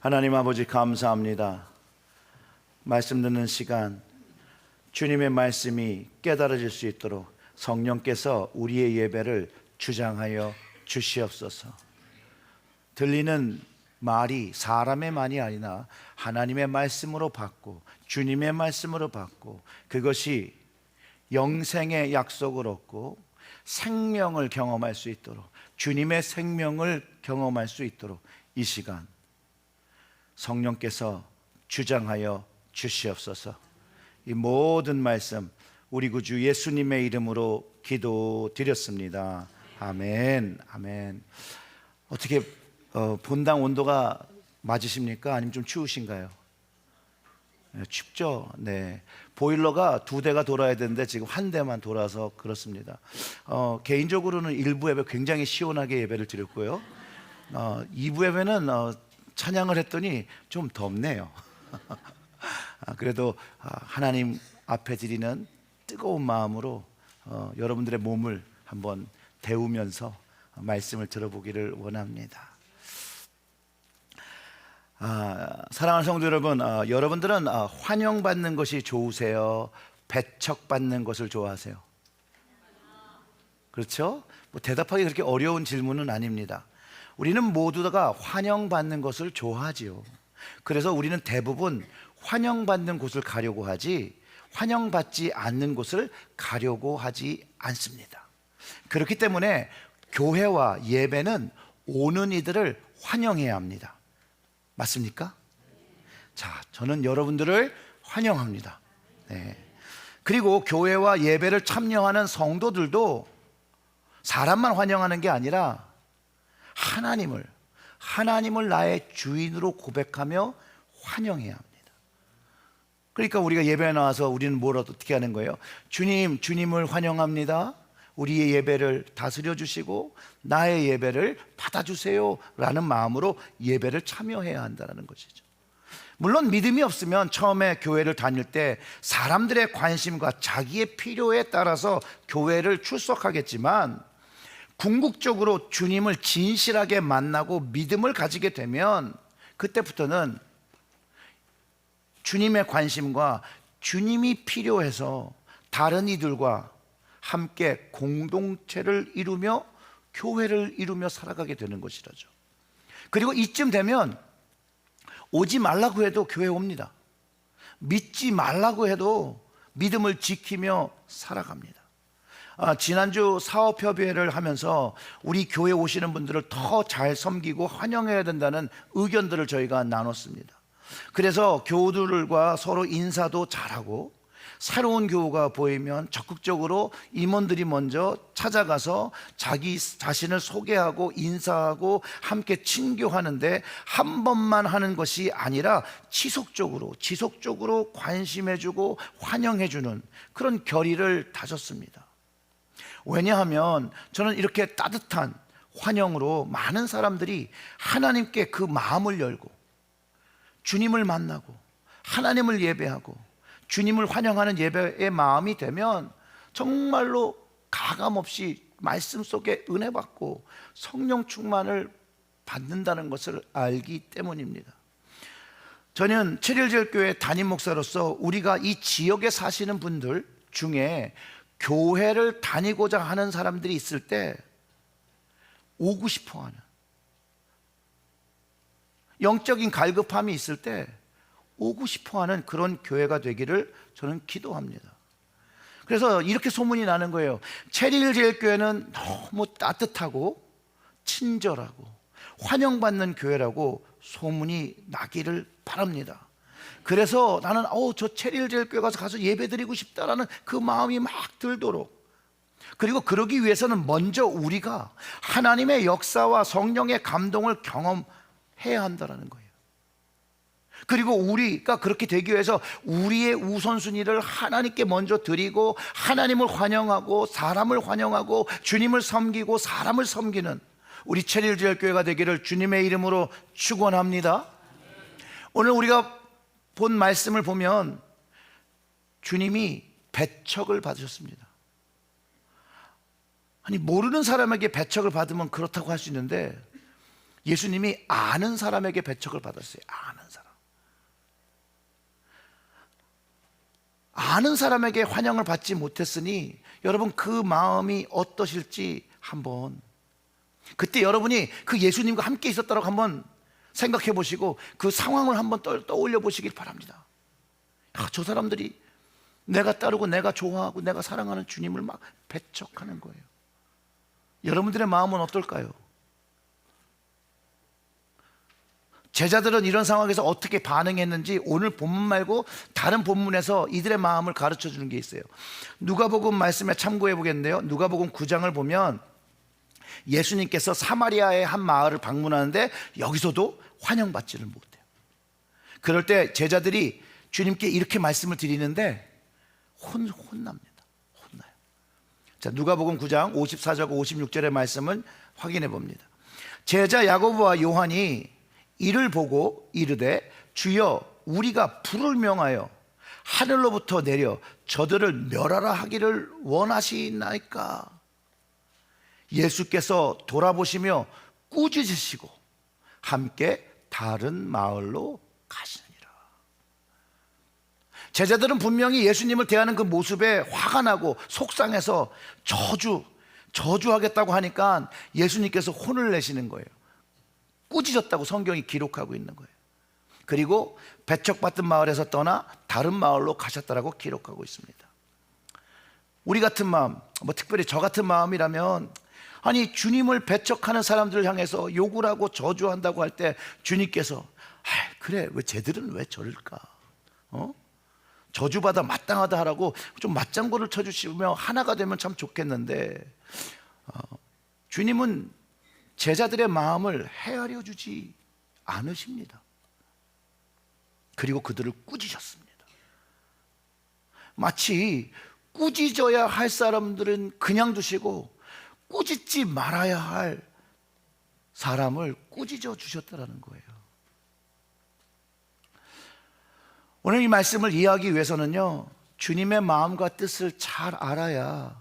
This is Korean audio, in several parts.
하나님 아버지 감사합니다. 말씀 듣는 시간 주님의 말씀이 깨달아질 수 있도록 성령께서 우리의 예배를 주장하여 주시옵소서. 들리는 말이 사람의 말이 아니라 하나님의 말씀으로 받고 주님의 말씀으로 받고 그것이 영생의 약속을 얻고 생명을 경험할 수 있도록 주님의 생명을 경험할 수 있도록 이 시간 성령께서 주장하여 주시옵소서. 이 모든 말씀 우리 구주 예수님의 이름으로 기도드렸습니다. 아멘. 아멘. 어떻게 본당 온도가 맞으십니까? 아니면 좀 추우신가요? 네, 춥죠. 네. 보일러가 2대가 돌아야 되는데 지금 1대만 돌아서 그렇습니다. 개인적으로는 1부 예배 굉장히 시원하게 예배를 드렸고요. 2부 예배는 찬양을 했더니 좀 덥네요. 그래도 하나님 앞에 드리는 뜨거운 마음으로 여러분들의 몸을 한번 데우면서 말씀을 들어보기를 원합니다. 사랑하는 성도 여러분, 여러분들은 환영받는 것이 좋으세요? 배척받는 것을 좋아하세요? 그렇죠? 뭐 대답하기 그렇게 어려운 질문은 아닙니다. 우리는 모두가 환영받는 것을 좋아하지요. 그래서 우리는 대부분 환영받는 곳을 가려고 하지 환영받지 않는 곳을 가려고 하지 않습니다. 그렇기 때문에 교회와 예배는 오는 이들을 환영해야 합니다. 맞습니까? 자, 저는 여러분들을 환영합니다. 네. 그리고 교회와 예배를 참여하는 성도들도 사람만 환영하는 게 아니라 하나님을 나의 주인으로 고백하며 환영해야 합니다. 그러니까 우리가 예배에 나와서 우리는 뭘 어떻게 하는 거예요? 주님을 환영합니다. 우리의 예배를 다스려 주시고 나의 예배를 받아주세요 라는 마음으로 예배를 참여해야 한다는 것이죠. 물론 믿음이 없으면 처음에 교회를 다닐 때 사람들의 관심과 자기의 필요에 따라서 교회를 출석하겠지만 궁극적으로 주님을 진실하게 만나고 믿음을 가지게 되면 그때부터는 주님의 관심과 주님이 필요해서 다른 이들과 함께 공동체를 이루며 교회를 이루며 살아가게 되는 것이라죠. 그리고 이쯤 되면 오지 말라고 해도 교회 옵니다. 믿지 말라고 해도 믿음을 지키며 살아갑니다. 지난주 사업협의회를 하면서 우리 교회 오시는 분들을 더 잘 섬기고 환영해야 된다는 의견들을 저희가 나눴습니다. 그래서 교우들과 서로 인사도 잘하고 새로운 교우가 보이면 적극적으로 임원들이 먼저 찾아가서 자기 자신을 소개하고 인사하고 함께 친교하는데 한 번만 하는 것이 아니라 지속적으로 관심해주고 환영해주는 그런 결의를 다졌습니다. 왜냐하면 저는 이렇게 따뜻한 환영으로 많은 사람들이 하나님께 그 마음을 열고 주님을 만나고 하나님을 예배하고 주님을 환영하는 예배의 마음이 되면 정말로 가감없이 말씀 속에 은혜 받고 성령 충만을 받는다는 것을 알기 때문입니다. 저는 7.1제일교회 담임 목사로서 우리가 이 지역에 사시는 분들 중에 교회를 다니고자 하는 사람들이 있을 때 오고 싶어하는 영적인 갈급함이 있을 때 오고 싶어하는 그런 교회가 되기를 저는 기도합니다. 그래서 이렇게 소문이 나는 거예요. 체리힐제일교회는 너무 따뜻하고 친절하고 환영받는 교회라고 소문이 나기를 바랍니다. 그래서 나는 저 체리힐제일교회 가서 예배드리고 싶다라는 그 마음이 막 들도록, 그리고 그러기 위해서는 먼저 우리가 하나님의 역사와 성령의 감동을 경험해야 한다는 거예요. 그리고 우리가 그렇게 되기 위해서 우리의 우선순위를 하나님께 먼저 드리고 하나님을 환영하고 사람을 환영하고 주님을 섬기고 사람을 섬기는 우리 체리힐제일교회가 되기를 주님의 이름으로 축원합니다. 오늘 우리가 본 말씀을 보면 주님이 배척을 받으셨습니다. 아니, 모르는 사람에게 배척을 받으면 그렇다고 할 수 있는데 예수님이 아는 사람에게 배척을 받았어요. 아는 사람. 아는 사람에게 환영을 받지 못했으니 여러분 그 마음이 어떠실지 한번, 그때 여러분이 그 예수님과 함께 있었다고 한번 생각해 보시고 그 상황을 한번 떠올려 보시길 바랍니다. 저 사람들이 내가 따르고 내가 좋아하고 내가 사랑하는 주님을 막 배척하는 거예요. 여러분들의 마음은 어떨까요? 제자들은 이런 상황에서 어떻게 반응했는지 오늘 본문 말고 다른 본문에서 이들의 마음을 가르쳐 주는 게 있어요. 누가복음 말씀에 참고해 보겠는데요, 누가복음 9장을 보면 예수님께서 사마리아의 한 마을을 방문하는데 여기서도 환영받지를 못해요. 그럴 때 제자들이 주님께 이렇게 말씀을 드리는데 혼납니다. 혼나요. 자, 누가복음 9장 54절과 56절의 말씀을 확인해 봅니다. 제자 야고보와 요한이 이를 보고 이르되 주여 우리가 불을 명하여 하늘로부터 내려 저들을 멸하라 하기를 원하시나이까? 예수께서 돌아보시며 꾸짖으시고 함께 다른 마을로 가시니라. 제자들은 분명히 예수님을 대하는 그 모습에 화가 나고 속상해서 저주하겠다고 하니까 예수님께서 혼을 내시는 거예요. 꾸짖었다고 성경이 기록하고 있는 거예요. 그리고 배척받은 마을에서 떠나 다른 마을로 가셨다라고 기록하고 있습니다. 우리 같은 마음, 특별히 저 같은 마음이라면, 아니 주님을 배척하는 사람들을 향해서 욕을 하고 저주한다고 할 때 주님께서 그래 왜 쟤들은 왜 저럴까? 저주받아 마땅하다 하라고 좀 맞장구를 쳐주시며 하나가 되면 참 좋겠는데, 주님은 제자들의 마음을 헤아려 주지 않으십니다. 그리고 그들을 꾸짖으셨습니다. 마치 꾸짖어야 할 사람들은 그냥 두시고 꾸짖지 말아야 할 사람을 꾸짖어 주셨다는 거예요. 오늘 이 말씀을 이해하기 위해서는요, 주님의 마음과 뜻을 잘 알아야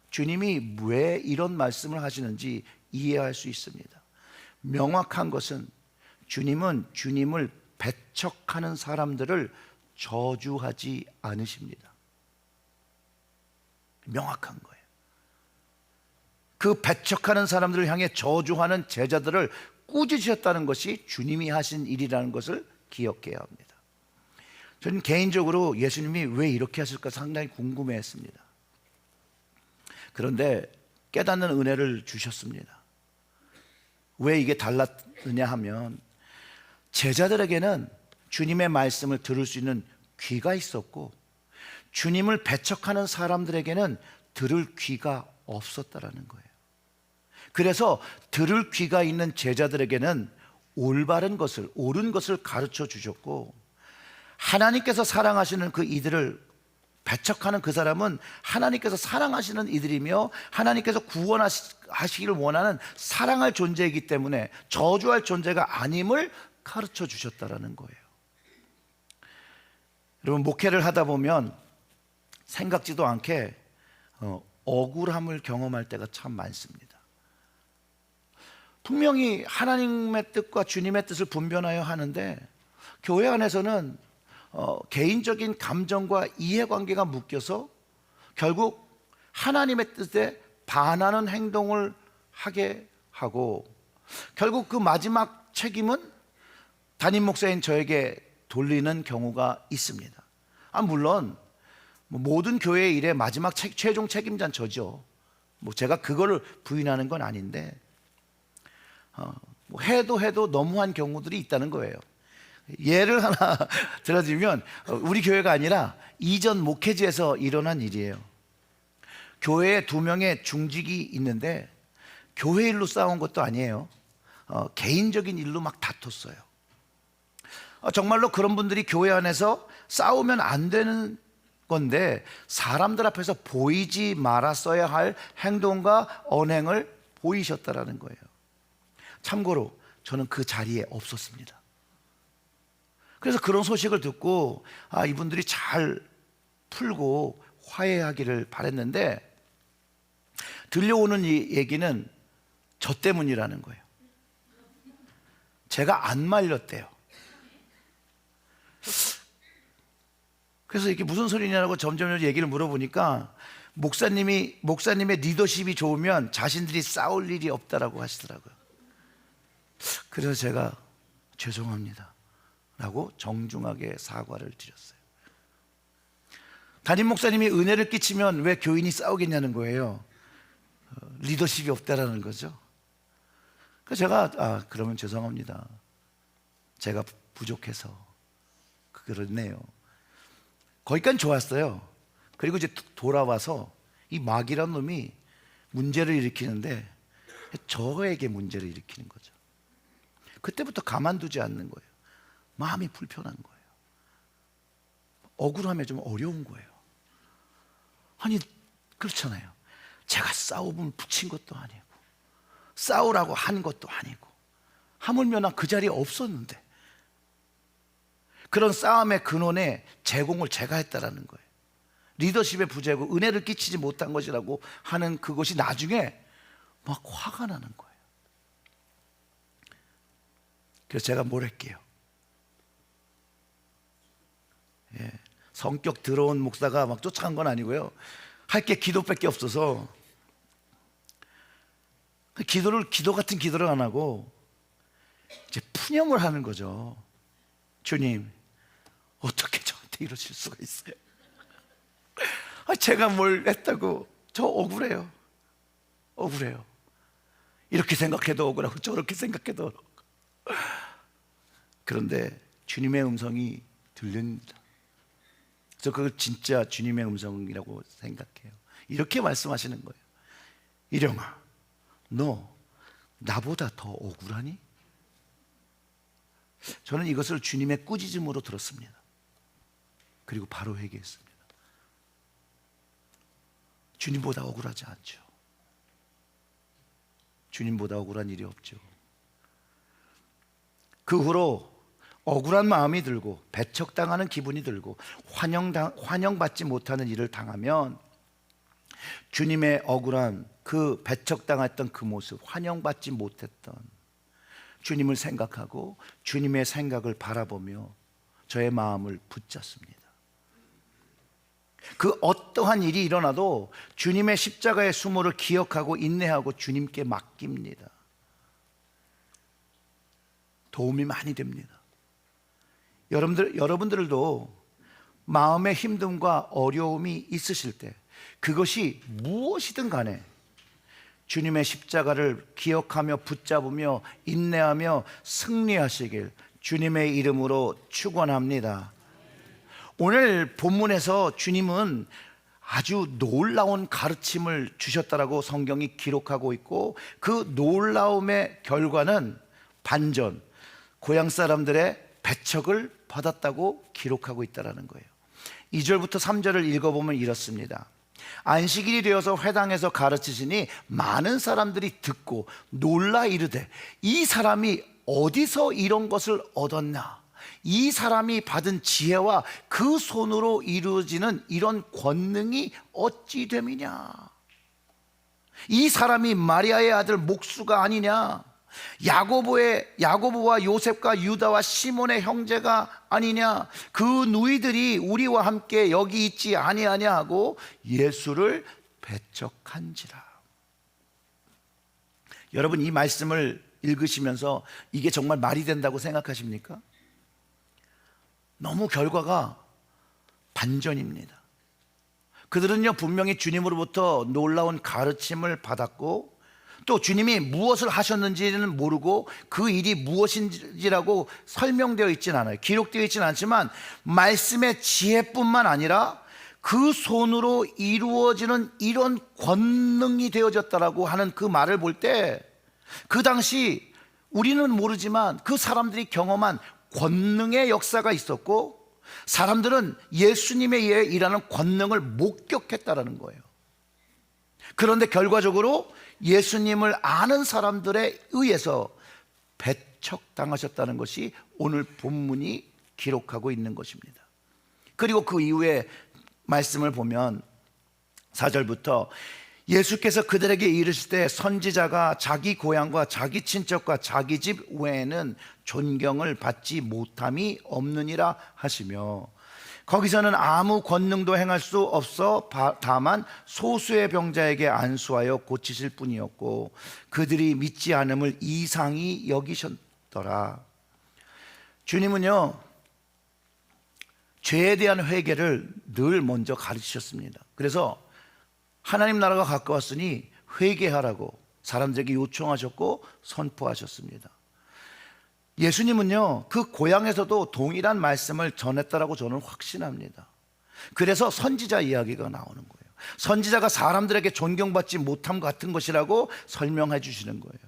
주님이 왜 이런 말씀을 하시는지 이해할 수 있습니다. 명확한 것은 주님은 주님을 배척하는 사람들을 저주하지 않으십니다. 명확한 거예요. 그 배척하는 사람들을 향해 저주하는 제자들을 꾸짖으셨다는 것이 주님이 하신 일이라는 것을 기억해야 합니다. 저는 개인적으로 예수님이 왜 이렇게 하실까 상당히 궁금해했습니다. 그런데 깨닫는 은혜를 주셨습니다. 왜 이게 달랐느냐 하면, 제자들에게는 주님의 말씀을 들을 수 있는 귀가 있었고 주님을 배척하는 사람들에게는 들을 귀가 없었다라는 거예요. 그래서 들을 귀가 있는 제자들에게는 올바른 것을, 옳은 것을 가르쳐 주셨고, 하나님께서 사랑하시는 그 이들을 배척하는 그 사람은 하나님께서 사랑하시는 이들이며 하나님께서 구원하시기를 원하는 사랑할 존재이기 때문에 저주할 존재가 아님을 가르쳐 주셨다라는 거예요. 여러분, 목회를 하다 보면 생각지도 않게 억울함을 경험할 때가 참 많습니다. 분명히 하나님의 뜻과 주님의 뜻을 분별하여 하는데 교회 안에서는 개인적인 감정과 이해관계가 묶여서 결국 하나님의 뜻에 반하는 행동을 하게 하고, 결국 그 마지막 책임은 담임 목사인 저에게 돌리는 경우가 있습니다. 물론 모든 교회의 일의 마지막 최종 책임자는 저죠. 제가 그거를 부인하는 건 아닌데, 해도 너무한 경우들이 있다는 거예요. 예를 하나 들어드리면, 우리 교회가 아니라 이전 목회지에서 일어난 일이에요. 교회에 2명의 중직이 있는데 교회 일로 싸운 것도 아니에요. 개인적인 일로 막 다퉜어요. 정말로 그런 분들이 교회 안에서 싸우면 안 되는 건데 사람들 앞에서 보이지 말았어야 할 행동과 언행을 보이셨다라는 거예요. 참고로 저는 그 자리에 없었습니다. 그래서 그런 소식을 듣고 이분들이 잘 풀고 화해하기를 바랬는데, 들려오는 이 얘기는 저 때문이라는 거예요. 제가 안 말렸대요. 그래서 이게 무슨 소리냐고 점점 얘기를 물어보니까 목사님의 리더십이 좋으면 자신들이 싸울 일이 없다라고 하시더라고요. 그래서 제가 죄송합니다 라고 정중하게 사과를 드렸어요. 담임 목사님이 은혜를 끼치면 왜 교인이 싸우겠냐는 거예요. 리더십이 없다라는 거죠. 그래서 제가 그러면 죄송합니다, 제가 부족해서 그러네요. 거기까지 좋았어요. 그리고 이제 돌아와서 이 마귀란 놈이 문제를 일으키는데 저에게 문제를 일으키는 거죠. 그때부터 가만두지 않는 거예요. 마음이 불편한 거예요. 억울함에 좀 어려운 거예요. 아니 그렇잖아요. 제가 싸움을 붙인 것도 아니고 싸우라고 한 것도 아니고 하물며 난 그 자리에 없었는데 그런 싸움의 근원에 제공을 제가 했다라는 거예요. 리더십의 부재고 은혜를 끼치지 못한 것이라고 하는 그것이 나중에 막 화가 나는 거예요. 그래서 제가 뭘 할게요? 성격 더러운 목사가 막 쫓아간 건 아니고요, 할 게 기도밖에 없어서 기도 같은 기도를 안 하고 이제 푸념을 하는 거죠. 주님, 어떻게 저한테 이러실 수가 있어요? 제가 뭘 했다고? 저 억울해요. 이렇게 생각해도 억울하고 저렇게 생각해도 억울하고. 그런데 주님의 음성이 들립니다. 그래서 그걸 진짜 주님의 음성이라고 생각해요. 이렇게 말씀하시는 거예요. 일영아, 너 나보다 더 억울하니? 저는 이것을 주님의 꾸짖음으로 들었습니다. 그리고 바로 회개했습니다. 주님보다 억울하지 않죠. 주님보다 억울한 일이 없죠. 그 후로 억울한 마음이 들고 배척당하는 기분이 들고 환영받지 못하는 일을 당하면 주님의 억울한 그 배척당했던 그 모습, 환영받지 못했던 주님을 생각하고 주님의 생각을 바라보며 저의 마음을 붙잡습니다. 그 어떠한 일이 일어나도 주님의 십자가의 수모를 기억하고 인내하고 주님께 맡깁니다. 도움이 많이 됩니다. 여러분들도 마음의 힘듦과 어려움이 있으실 때 그것이 무엇이든 간에 주님의 십자가를 기억하며 붙잡으며 인내하며 승리하시길 주님의 이름으로 축원합니다. 오늘 본문에서 주님은 아주 놀라운 가르침을 주셨다라고 성경이 기록하고 있고 그 놀라움의 결과는 반전, 고향 사람들의 배척을 받았다고 기록하고 있다는 거예요. 2절부터 3절을 읽어보면 이렇습니다. 안식일이 되어서 회당에서 가르치시니 많은 사람들이 듣고 놀라 이르되 이 사람이 어디서 이런 것을 얻었나? 이 사람이 받은 지혜와 그 손으로 이루어지는 이런 권능이 어찌 됨이냐? 이 사람이 마리아의 아들 목수가 아니냐? 야고보와 요셉과 유다와 시몬의 형제가 아니냐? 그 누이들이 우리와 함께 여기 있지 아니하냐 하고 예수를 배척한지라. 여러분, 이 말씀을 읽으시면서 이게 정말 말이 된다고 생각하십니까? 너무 결과가 반전입니다. 그들은요 분명히 주님으로부터 놀라운 가르침을 받았고 또 주님이 무엇을 하셨는지는 모르고 그 일이 무엇인지라고 설명되어 있진 않아요. 기록되어 있진 않지만 말씀의 지혜뿐만 아니라 그 손으로 이루어지는 이런 권능이 되어졌다라고 하는 그 말을 볼 때 그 당시 우리는 모르지만 그 사람들이 경험한 권능의 역사가 있었고 사람들은 예수님에 의해 일하는 권능을 목격했다라는 거예요. 그런데 결과적으로 예수님을 아는 사람들에 의해서 배척당하셨다는 것이 오늘 본문이 기록하고 있는 것입니다. 그리고 그 이후에 말씀을 보면 4절부터 예수께서 그들에게 이르실 때 선지자가 자기 고향과 자기 친척과 자기 집 외에는 존경을 받지 못함이 없느니라 하시며, 거기서는 아무 권능도 행할 수 없어 다만 소수의 병자에게 안수하여 고치실 뿐이었고 그들이 믿지 않음을 이상히 여기셨더라. 주님은요, 죄에 대한 회개를 늘 먼저 가르치셨습니다. 그래서 하나님 나라가 가까웠으니 회개하라고 사람들에게 요청하셨고 선포하셨습니다. 예수님은요, 그 고향에서도 동일한 말씀을 전했다라고 저는 확신합니다. 그래서 선지자 이야기가 나오는 거예요. 선지자가 사람들에게 존경받지 못함 같은 것이라고 설명해 주시는 거예요.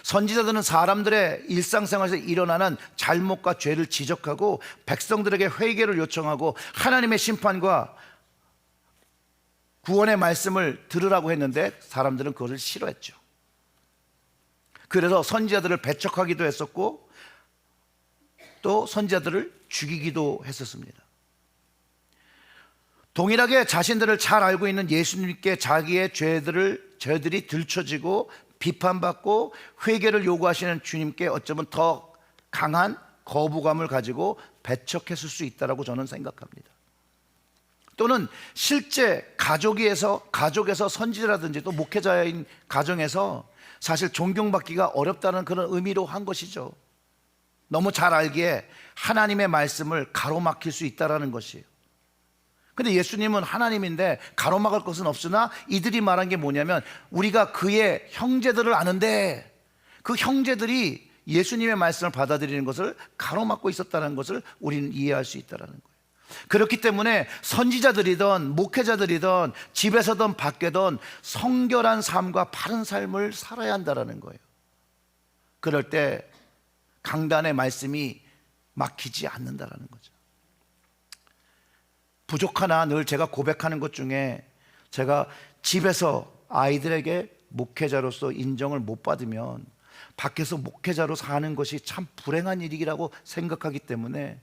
선지자들은 사람들의 일상생활에서 일어나는 잘못과 죄를 지적하고 백성들에게 회개를 요청하고 하나님의 심판과 구원의 말씀을 들으라고 했는데 사람들은 그것을 싫어했죠. 그래서 선지자들을 배척하기도 했었고 또 선지자들을 죽이기도 했었습니다. 동일하게 자신들을 잘 알고 있는 예수님께 자기의 죄들이 들춰지고 비판받고 회개를 요구하시는 주님께 어쩌면 더 강한 거부감을 가지고 배척했을 수 있다고 저는 생각합니다. 또는 실제 가족에서 선지자라든지 또 목회자인 가정에서 사실 존경받기가 어렵다는 그런 의미로 한 것이죠. 너무 잘 알기에 하나님의 말씀을 가로막힐 수 있다는 것이에요. 근데 예수님은 하나님인데 가로막을 것은 없으나 이들이 말한 게 뭐냐면 우리가 그의 형제들을 아는데 그 형제들이 예수님의 말씀을 받아들이는 것을 가로막고 있었다는 것을 우리는 이해할 수 있다는 거예요. 그렇기 때문에 선지자들이든 목회자들이든 집에서든 밖에든 성결한 삶과 바른 삶을 살아야 한다는 거예요. 그럴 때 강단의 말씀이 막히지 않는다는 거죠. 부족하나 늘 제가 고백하는 것 중에 제가 집에서 아이들에게 목회자로서 인정을 못 받으면 밖에서 목회자로 사는 것이 참 불행한 일이라고 생각하기 때문에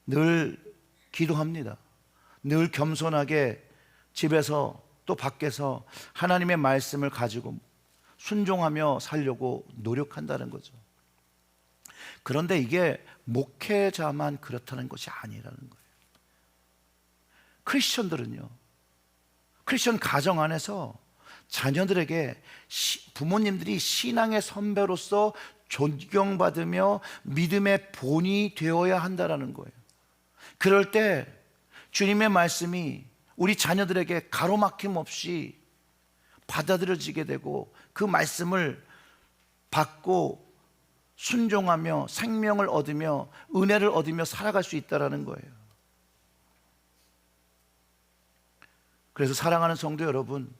늘 기도합니다. 늘 겸손하게 집에서 또 밖에서 하나님의 말씀을 가지고 순종하며 살려고 노력한다는 거죠. 그런데 이게 목회자만 그렇다는 것이 아니라는 거예요. 크리스천들은요, 크리스천 가정 안에서 자녀들에게 부모님들이 신앙의 선배로서 존경받으며 믿음의 본이 되어야 한다는 거예요. 그럴 때 주님의 말씀이 우리 자녀들에게 가로막힘 없이 받아들여지게 되고 그 말씀을 받고 순종하며 생명을 얻으며 은혜를 얻으며 살아갈 수 있다는 거예요. 그래서 사랑하는 성도 여러분,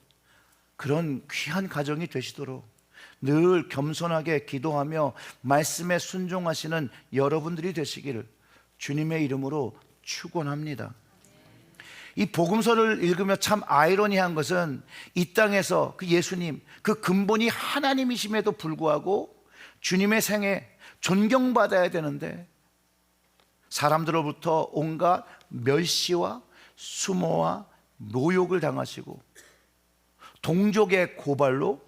그런 귀한 가정이 되시도록 늘 겸손하게 기도하며 말씀에 순종하시는 여러분들이 되시기를 주님의 이름으로 축원합니다. 이 복음서를 읽으며 참 아이러니한 것은 이 땅에서 그 예수님, 그 근본이 하나님이심에도 불구하고 주님의 생에 존경받아야 되는데 사람들로부터 온갖 멸시와 수모와 모욕을 당하시고 동족의 고발로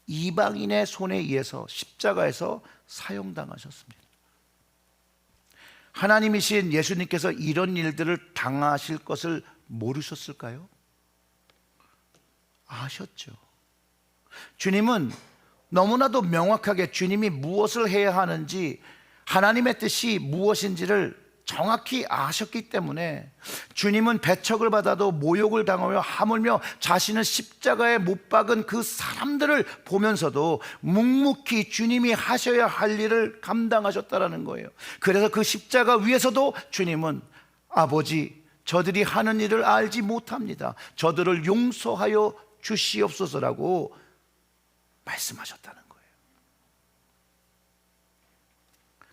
이방인의 손에 의해서 십자가에서 사형당하셨습니다. 하나님이신 예수님께서 이런 일들을 당하실 것을 모르셨을까요? 아셨죠. 주님은 너무나도 명확하게 주님이 무엇을 해야 하는지, 하나님의 뜻이 무엇인지를 정확히 아셨기 때문에 주님은 배척을 받아도 모욕을 당하며 하물며 자신은 십자가에 못 박은 그 사람들을 보면서도 묵묵히 주님이 하셔야 할 일을 감당하셨다는 거예요. 그래서 그 십자가 위에서도 주님은 아버지, 저들이 하는 일을 알지 못합니다. 저들을 용서하여 주시옵소서라고 말씀하셨다는 거예요.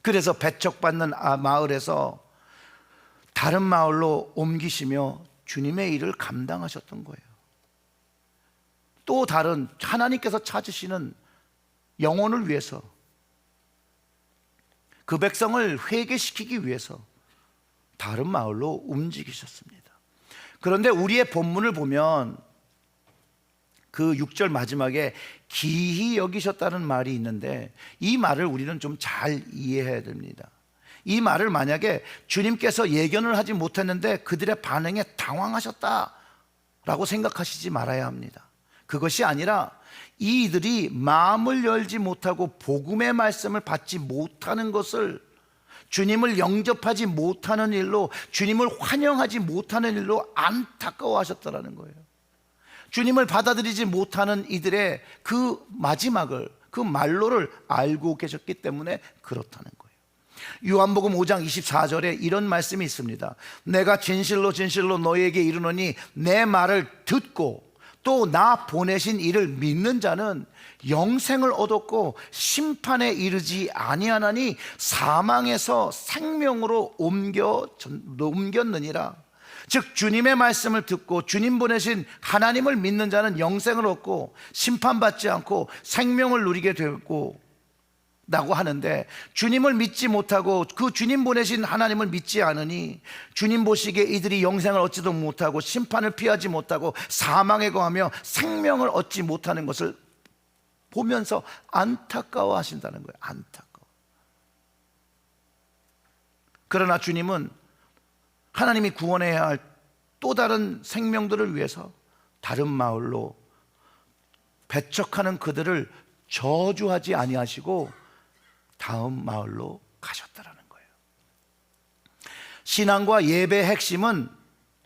그래서 배척받는 마을에서 다른 마을로 옮기시며 주님의 일을 감당하셨던 거예요. 또 다른 하나님께서 찾으시는 영혼을 위해서, 그 백성을 회개시키기 위해서 다른 마을로 움직이셨습니다. 그런데 우리의 본문을 보면 그 6절 마지막에 기히 여기셨다는 말이 있는데, 이 말을 우리는 좀 잘 이해해야 됩니다. 이 말을 만약에 주님께서 예견을 하지 못했는데 그들의 반응에 당황하셨다라고 생각하시지 말아야 합니다. 그것이 아니라 이들이 마음을 열지 못하고 복음의 말씀을 받지 못하는 것을, 주님을 영접하지 못하는 일로, 주님을 환영하지 못하는 일로 안타까워하셨다라는 거예요. 주님을 받아들이지 못하는 이들의 그 마지막을, 그 말로를 알고 계셨기 때문에 그렇다는 거예요. 요한복음 5장 24절에 이런 말씀이 있습니다. 내가 진실로 진실로 너희에게 이르노니 내 말을 듣고 또 나 보내신 이를 믿는 자는 영생을 얻었고 심판에 이르지 아니하나니 사망에서 생명으로 옮겼느니라. 즉 주님의 말씀을 듣고 주님 보내신 하나님을 믿는 자는 영생을 얻고 심판받지 않고 생명을 누리게 되고 라고 하는데, 주님을 믿지 못하고 그 주님 보내신 하나님을 믿지 않으니 주님 보시기에 이들이 영생을 얻지도 못하고 심판을 피하지 못하고 사망에 거하며 생명을 얻지 못하는 것을 보면서 안타까워 하신다는 거예요. 안타까워. 그러나 주님은 하나님이 구원해야 할 또 다른 생명들을 위해서 다른 마을로 배척하는 그들을 저주하지 아니하시고 다음 마을로 가셨다라는 거예요. 신앙과 예배의 핵심은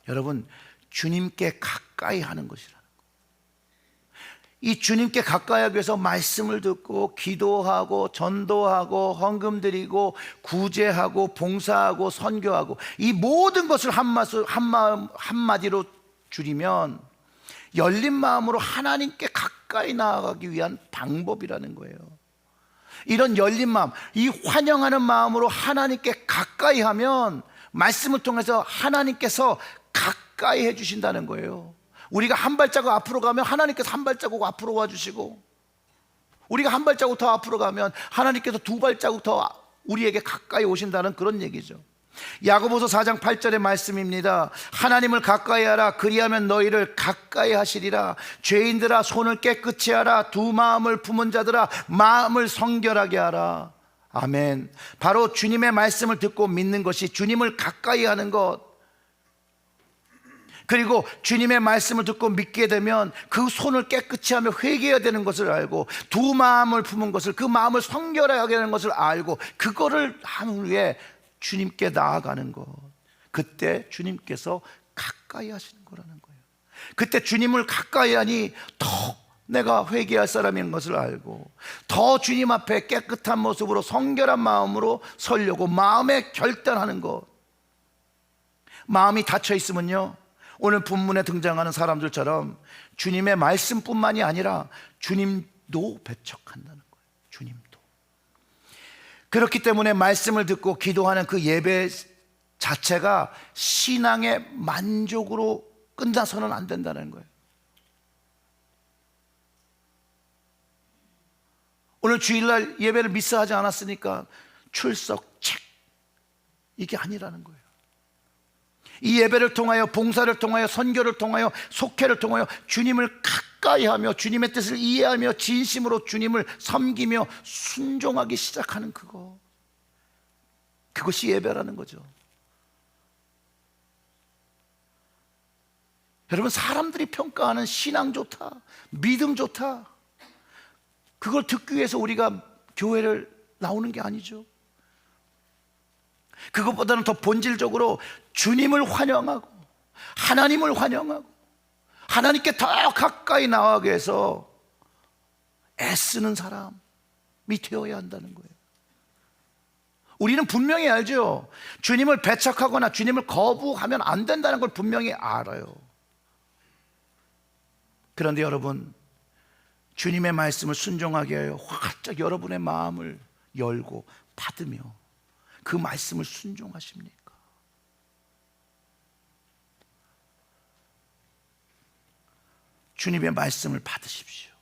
여러분 주님께 가까이 하는 것이라는 거예요. 이 주님께 가까이 하기 위해서 말씀을 듣고 기도하고 전도하고 헌금 드리고 구제하고 봉사하고 선교하고, 이 모든 것을 한마디로 줄이면 열린 마음으로 하나님께 가까이 나아가기 위한 방법이라는 거예요. 이런 열린 마음, 이 환영하는 마음으로 하나님께 가까이 하면 말씀을 통해서 하나님께서 가까이 해주신다는 거예요. 우리가 한 발자국 앞으로 가면 하나님께서 한 발자국 앞으로 와주시고, 우리가 한 발자국 더 앞으로 가면 하나님께서 두 발자국 더 우리에게 가까이 오신다는 그런 얘기죠. 야고보서 4장 8절의 말씀입니다. 하나님을 가까이 하라. 그리하면 너희를 가까이 하시리라. 죄인들아 손을 깨끗이 하라. 두 마음을 품은 자들아 마음을 성결하게 하라. 아멘. 바로 주님의 말씀을 듣고 믿는 것이 주님을 가까이 하는 것, 그리고 주님의 말씀을 듣고 믿게 되면 그 손을 깨끗이 하며 회개해야 되는 것을 알고, 두 마음을 품은 것을, 그 마음을 성결하게 하는 것을 알고, 그거를 한 후에 주님께 나아가는 것, 그때 주님께서 가까이 하시는 거라는 거예요. 그때 주님을 가까이 하니 더 내가 회개할 사람인 것을 알고, 더 주님 앞에 깨끗한 모습으로 성결한 마음으로 서려고 마음에 결단하는 것. 마음이 닫혀 있으면요, 오늘 본문에 등장하는 사람들처럼 주님의 말씀뿐만이 아니라 주님도 배척한다는 거예요. 주님도. 그렇기 때문에 말씀을 듣고 기도하는 그 예배 자체가 신앙의 만족으로 끝나서는 안 된다는 거예요. 오늘 주일날 예배를 미스하지 않았으니까 출석 책, 이게 아니라는 거예요. 이 예배를 통하여, 봉사를 통하여, 선교를 통하여, 속회를 통하여 주님을 가까이 하며 주님의 뜻을 이해하며 진심으로 주님을 섬기며 순종하기 시작하는 그것이 예배라는 거죠. 여러분, 사람들이 평가하는 신앙 좋다, 믿음 좋다, 그걸 듣기 위해서 우리가 교회를 나오는 게 아니죠. 그것보다는 더 본질적으로 주님을 환영하고 하나님을 환영하고 하나님께 더 가까이 나아가기 위해서 애쓰는 사람이 되어야 한다는 거예요. 우리는 분명히 알죠. 주님을 배척하거나 주님을 거부하면 안 된다는 걸 분명히 알아요. 그런데 여러분, 주님의 말씀을 순종하게 하여 활짝 여러분의 마음을 열고 받으며 그 말씀을 순종하십니까? 주님의 말씀을 받으십시오.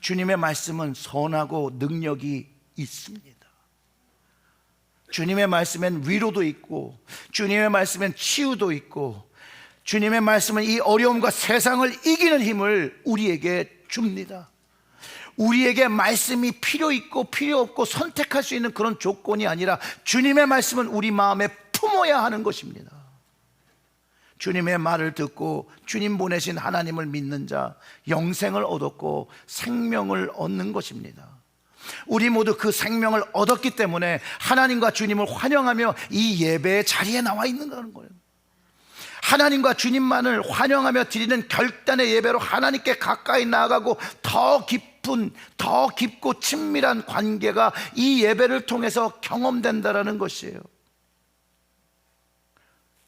주님의 말씀은 선하고 능력이 있습니다. 주님의 말씀엔 위로도 있고, 주님의 말씀엔 치유도 있고, 주님의 말씀은 이 어려움과 세상을 이기는 힘을 우리에게 줍니다. 우리에게 말씀이 필요 있고 필요 없고 선택할 수 있는 그런 조건이 아니라 주님의 말씀은 우리 마음에 품어야 하는 것입니다. 주님의 말을 듣고 주님 보내신 하나님을 믿는 자 영생을 얻었고 생명을 얻는 것입니다. 우리 모두 그 생명을 얻었기 때문에 하나님과 주님을 환영하며 이 예배의 자리에 나와 있는 거예요. 하나님과 주님만을 환영하며 드리는 결단의 예배로 하나님께 가까이 나아가고 더 깊고 친밀한 관계가 이 예배를 통해서 경험된다라는 것이에요.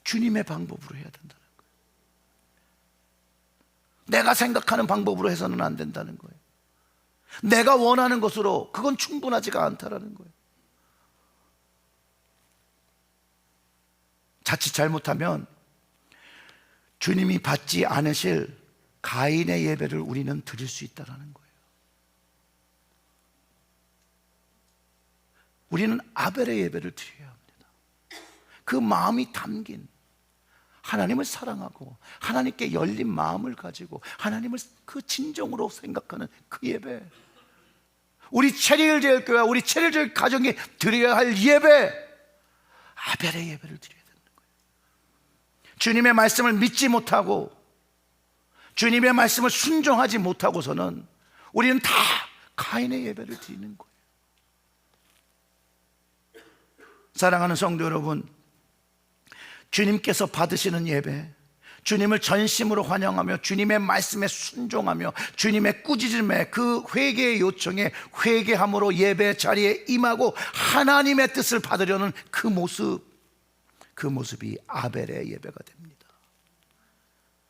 주님의 방법으로 해야 된다는 거예요. 내가 생각하는 방법으로 해서는 안 된다는 거예요. 내가 원하는 것으로 그건 충분하지가 않다라는 거예요. 자칫 잘못하면 주님이 받지 않으실 가인의 예배를 우리는 드릴 수 있다는 거예요. 우리는 아벨의 예배를 드려야 합니다. 그 마음이 담긴 하나님을 사랑하고 하나님께 열린 마음을 가지고 하나님을 그 진정으로 생각하는 그 예배, 우리 체리힐제일교회와 우리 체리힐제일 가정이 드려야 할 예배, 아벨의 예배를 드려야 되는 거예요. 주님의 말씀을 믿지 못하고 주님의 말씀을 순종하지 못하고서는 우리는 다 가인의 예배를 드리는 거예요. 사랑하는 성도 여러분, 주님께서 받으시는 예배, 주님을 전심으로 환영하며 주님의 말씀에 순종하며 주님의 꾸짖음에 그 회개의 요청에 회개함으로 예배 자리에 임하고 하나님의 뜻을 받으려는 그 모습이 아벨의 예배가 됩니다.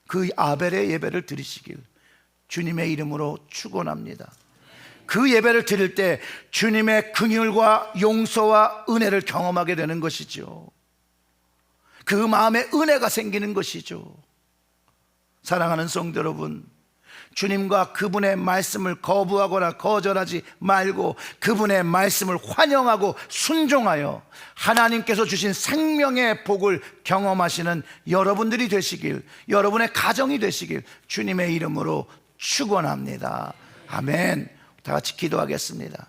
그 아벨의 예배를 드리시길 주님의 이름으로 축원합니다. 그 예배를 드릴 때 주님의 긍휼과 용서와 은혜를 경험하게 되는 것이죠. 그 마음에 은혜가 생기는 것이죠. 사랑하는 성도 여러분, 주님과 그분의 말씀을 거부하거나 거절하지 말고 그분의 말씀을 환영하고 순종하여 하나님께서 주신 생명의 복을 경험하시는 여러분들이 되시길, 여러분의 가정이 되시길 주님의 이름으로 축원합니다. 아멘. 다 같이 기도하겠습니다.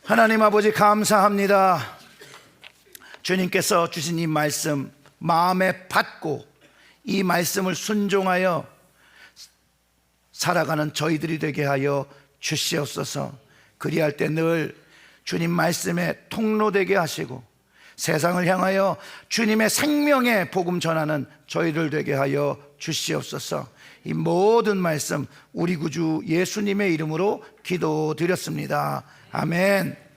하나님 아버지, 감사합니다. 주님께서 주신 이 말씀 마음에 받고 이 말씀을 순종하여 살아가는 저희들이 되게 하여 주시옵소서. 그리할 때 늘 주님 말씀에 통로되게 하시고 세상을 향하여 주님의 생명의 복음 전하는 저희들 되게 하여 주시옵소서. 이 모든 말씀 우리 구주 예수님의 이름으로 기도드렸습니다. 아멘.